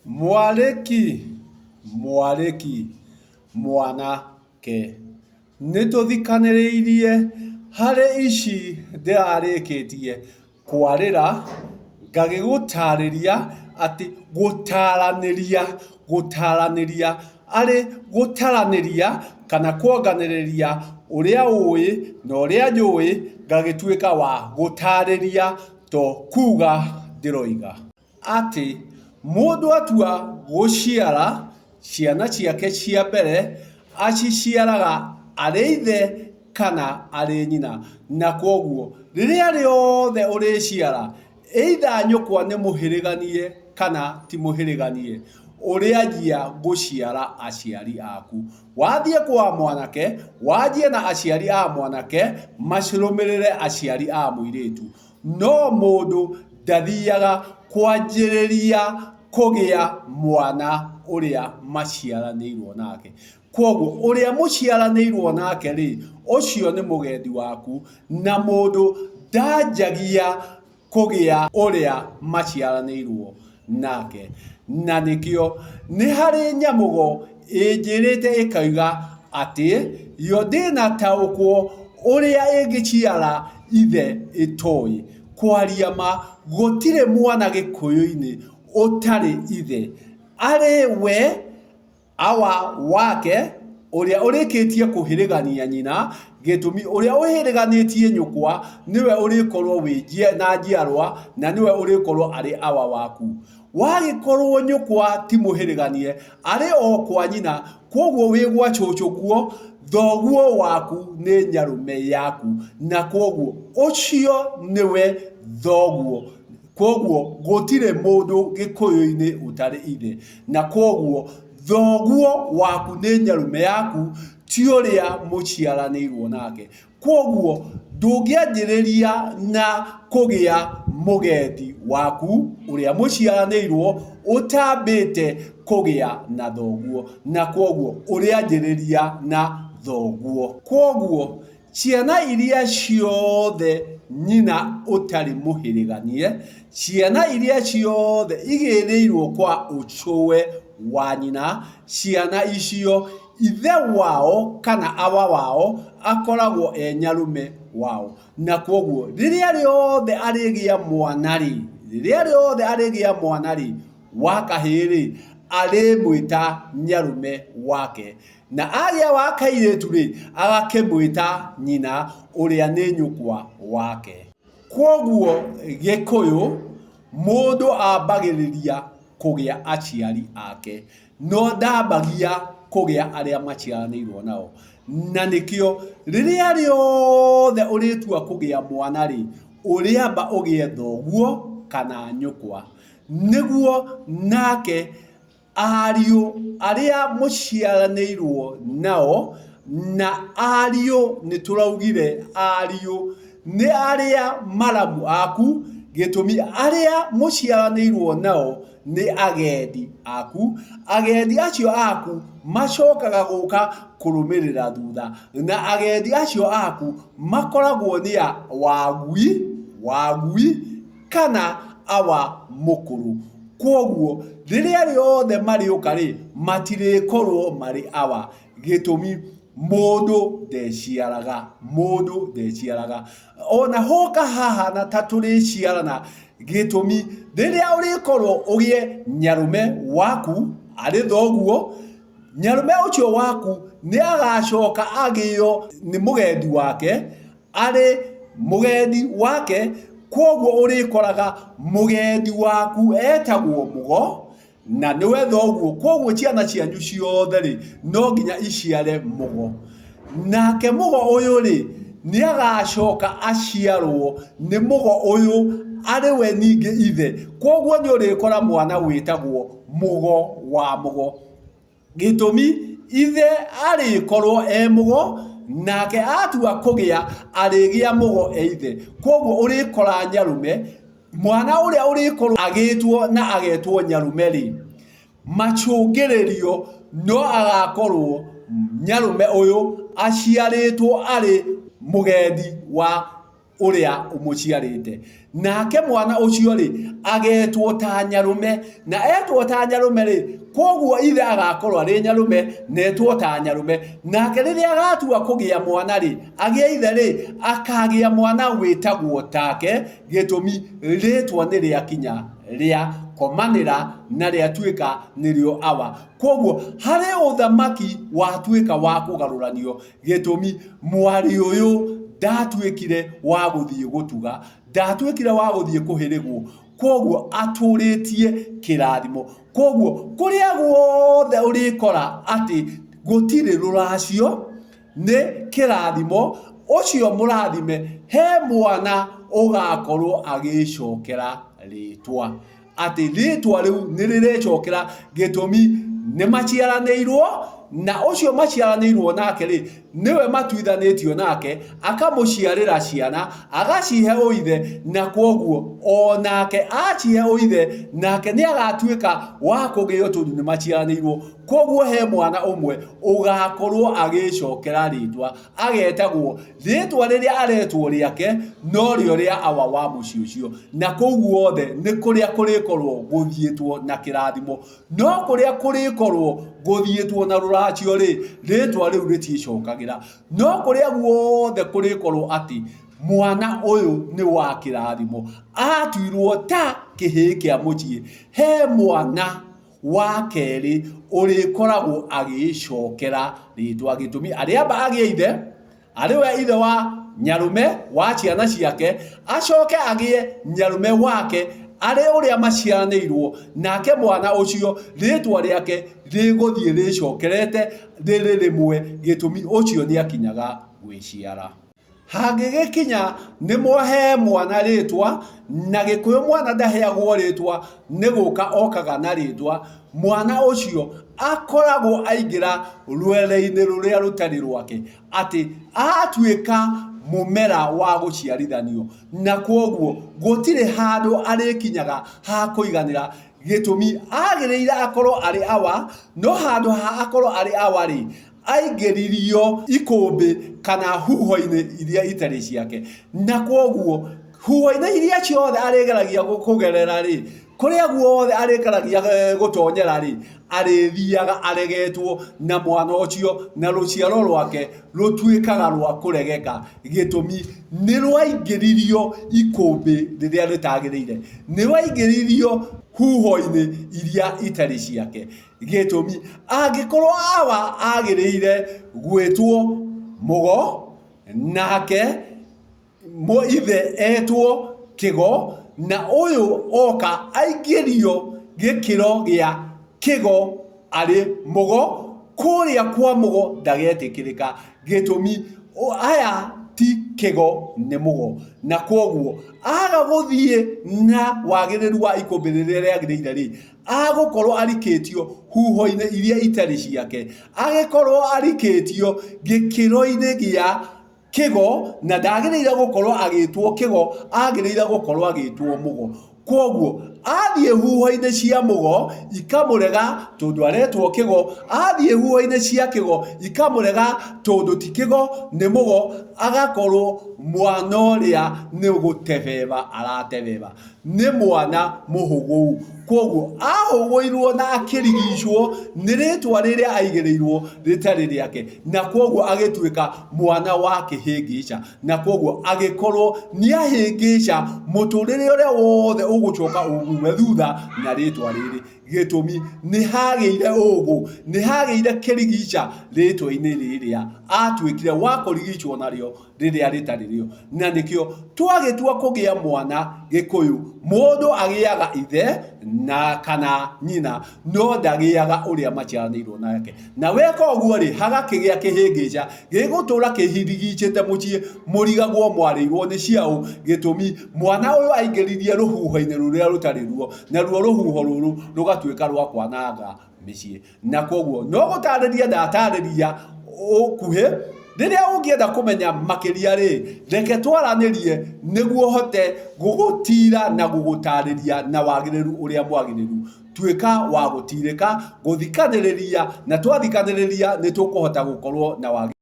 Mwarĩki mwanake nĩtũthikanĩrĩirie harĩ ici ndĩrarĩkĩtie kwarĩra ngagĩgũtarĩria atĩ gũtaranĩria arĩ gũtaranĩria kana kuonganĩrĩria ũrĩa ũĩ na ũrĩa njũĩ ngagĩtuĩka wa gũtarĩria to kuga ndĩroiga atĩ mũndũ atua gũciara ciana ciake cia mbere aciciaraga arĩ ithe kana arĩ nyina, na koguo rĩrĩa rĩothe ũrĩciara either nyũkwa nĩ mũhĩrĩganie kana ti mũhĩrĩganie, ũrĩanjia gũciara aciari aku. Wathiĩ kwa mwanake wanjie na aciari a mwanake macirũmĩrĩre aciari a mũirĩtu, no mũndũ ndathiaga kwanjĩrĩria kũgĩa mwana ũrĩa maciaranĩirwo nake. Koguo ũrĩa mũciaranĩirwo nake rĩ, ũcio nĩ mũgendi waku, na mũndũ ndanjagia kũgĩa ũrĩa maciaranĩirwo nake. Na nĩkĩo nĩ harĩ nyamũgo ĩnjĩrĩte ĩkauga atĩ yo ndĩnataũkwo ũrĩa ĩngĩciara ithe ĩtoĩ. Kwaria ma, gũtirĩ mwana Gĩkũyũ-inĩ ũtarĩ ithe, arĩ we awa wake ũrĩa ũrĩkĩtie kũhĩrĩgania nyina, gĩtũmi ũrĩa ũhĩrĩganĩtie nyũkwa nĩwe ũrĩkorwo wĩ na njiarwa na nĩwe ũrĩkorwo arĩ awa waku. Wagĩkorwo nyũkwa ti mũhĩrĩganie arĩ o kwa nyina, koguo wĩ gwa cũcũ kuo, thoguo waku nĩ nyarũme yaku, na koguo ũcio nĩwe thoguo. Koguo gũtirĩ mũndũ Gĩkũyũ-inĩ ũtarĩ ithe, na koguo thoguo waku nĩ nyarũme yaku, ti ũrĩa mũciaranĩirwo nake. Koguo ndũngĩanjĩrĩria na kũgĩa mũgendi waku ũrĩa mũciaranĩirwo ũtambĩte kũgĩa na thoguo, na koguo ũrĩanjĩrĩria na thoguo. Koguo ciana iria ciothe nyina ũtarĩ mũhĩrĩganie, ciana iria ciothe igĩrĩirwo kwa ũcũwe wa nyina, ciana icio ithe wao kana awa wao akoragwo nyarũme wao, na koguo rĩrĩa rĩothe arĩgĩa mwana rĩ wa kahĩĩ rĩ, arĩmwĩta nyarũme wake, na agĩa wa kairĩtu rĩ agakĩmwĩta nyina ũrĩa nĩ nyũkwa wake. Koguo Gĩkũyũ mũndũ ambagĩrĩria kũgĩa aciari ake, no ndambagia kũgĩa arĩa maciaranĩirwo nao. Na nĩkĩo rĩrĩa rĩothe ũrĩtua kũgĩa mwana rĩ, ũrĩamba ũgĩe thoguo kana nyũkwa, nĩguo nake ariũ arĩa mũciaranĩirwo nao, na ariũ nĩtũraugire ariũ nĩ arĩa maramu aku, gĩtũmi arĩa mũciaranĩirwo nao nĩ agendi aku. Agendi acio aku macokaga gũka kũrũmĩrĩra thutha, na agendi acio aku makoragwo nĩ a wagui kana awa mũkũrũ. Koguo rĩrĩa rĩothe marĩũka rĩ, matirĩkorwo marĩ awa, gĩtũmi mũndũ ndeciaraga. Ona hoka haha na ta tũrĩciarana, gĩtũmi rĩrĩa ũrĩkorwo ũgĩe nyarũme waku arĩ thoguo, nyarũme ũcio waku nĩ agacoka agĩo nĩ mũgendi wake arĩ mũgendi wake. Koguo ũrĩkoraga mũgendi waku etagwo mũgo na nĩwe thoguo. Koguo ciana cianyu ciothe rĩ no nginya iciare mũgo, nake mũgo ũyũ rĩ nĩ agacoka aciarwo nĩ mũgo ũyũ arĩ we ningĩ ithe. Koguo nĩ ũrĩkora mwana wĩtagwo mũgo wa mũgo, gĩtũmi ithe arĩkorwo mũgo, nake atua kũgĩa arĩgĩa mũgo ithe. Koguo ũrĩkora nyarũme, mwana ũrĩa ũrĩkorwo agĩtwo na agetwo nyarũme rĩ, macũngĩrĩrio no agakorwo nyarũme ũyũ aciarĩtwo arĩ mũgendi wa uria umuciarite nake mwana ucio ri agetwo ta nyarume na etwo ta nyarume ri koguo ithe agakorwo ari nyarume netwo ta nyarume nake riria agatua kugia mwana ri agia ithe ri akagia mwana witagwo take gitumi ritwa ni ria kinya ria komanira na ria tuika nirio awa koguo hari uthamaki watuika wa kugaruranio gitumi mwari uyu ndatuikire wa guthie gutuga ndatuikire wa guthie kuhirigwo koguo aturitie kirathimo koguo kuria guothe urikora ati gutire ruracio ni kirathimo ucio murathime he mwana ugakorwo agicokera ritwa ati ritwa riu nirirecokera gitumi ni maciaranirwo na ucio maciaranirwo nake ri niwe matuithanitio nake akamuciarira ciana agacihe uithe na koguo onake acihe uithe nake ni agatuika wa kugio tondu ni maciaranirwo koguo he mwana umwe ugakorwo agicokera ritwa agetagwo ritwa riria aretwo riake no rio ria awa wa muci ucio na koguo othe ni kuria kurikorwo guthietwo na kirathimo no kuria kurikorwo guthietwo na ruracio ri ritwa riu riticokagira no kuria guothe kurikorwo ati mwana uyu ni wa kirathimo atuirwo ta kihi kia mucii he mwana wa keri urikoragwo agicokera ritwa gitumi aria bagie ithe ariwe ithe wa nyarume wa ciana ciake acoke agie nyarume wake ari uria maciaranirwo nake mwana ucio ritwa riake riguthie ricokerete riri rimwe gitumi ucio ni akinyaga gwiciara hangigikinya ni mohe mwana ritwa na gikuyu mwana ndaheagwo ritwa ni guka okaga na ritwa mwana ucio akoragwo aingira rwere-ini ruria rutari rwake ati atuika mumera wa guciarithanio na koguo gutire handu arikinyaga ha kuiganira gitumi agiriire akorwo ari awa no handu ha akorwo ari awa ri aingiririo ikumbi kana huho-ini iria itari ciake na koguo huho-ini iria ciothe arigeragia kugerera ri kuria guothe arikaragia gutonyera ri arithiaga aregetwo na mwana ucio na ruciaro rwake rutuikaga rwa kuregeka gitumi ni rwaingiririo ikumbi riria ritagiriire ni rwaingiririo huho-ini iria itari ciake gitumi angikorwo awa agiriire gwitwo mugo nake ithe etwo kigo na uyu oka aingirio gikiro gia kigo ari mugo kuria kwa mugo ndagetikirika gitumi aya ti kigo ni mugo na koguo aga guthie na wagiriru wa ikumbi riria riagiriire ri agukorwo arikitio huho-ini iria itari ciake agikorwo arikitio gikiro-ini gia kigo na ndagiriire gukorwo agitwo kigo agiriire gukorwo agitwo mugo koguo athie huho-ini cia mugo ikamurega tondu aretwo kigo athie huho-ini cia kigo ikamurega tondu ti kigo ni mugo agakorwo mwana uria ni gutebeba aratebeba ni mwana muhugu koguo ahuguirwo na akirigicwo ni ritwa riria aigirirwo ritari riake na koguo agituika mwana wa kihingica na koguo agikorwo ni ahingica muturire uria wothe ugucoka ugume thutha na ritwa riri gitumi ni hageire ugu ni hageire kirigica ritwa-ini riria atuikire wa kurigicwo nario riria ritaririo na nikio twagitua kugia mwana gikuyu mundu agiaga ithe na kana nyina no ndagiaga uria maciaranirwo nake na weka uguo ri hagakigia kihingica gigutura kihirigicite mucii murigagwo mwarirwo ni ciao gitumi mwana uyu aingiririe ruhuho-ini ruria rutari ruo na ruo ruhuho ruru rugatuika rwa kwananga micii na koguo no gutariria ndatariria ukuhe riria ungienda kumenya makiria ri reke twaranirie niguo hote gugutira na gugutariria na wagiriru uria mwagiriru tuika wa gutirika guthikaniriria na twathikaniriria ni tukuhota gukorwo na wagiriru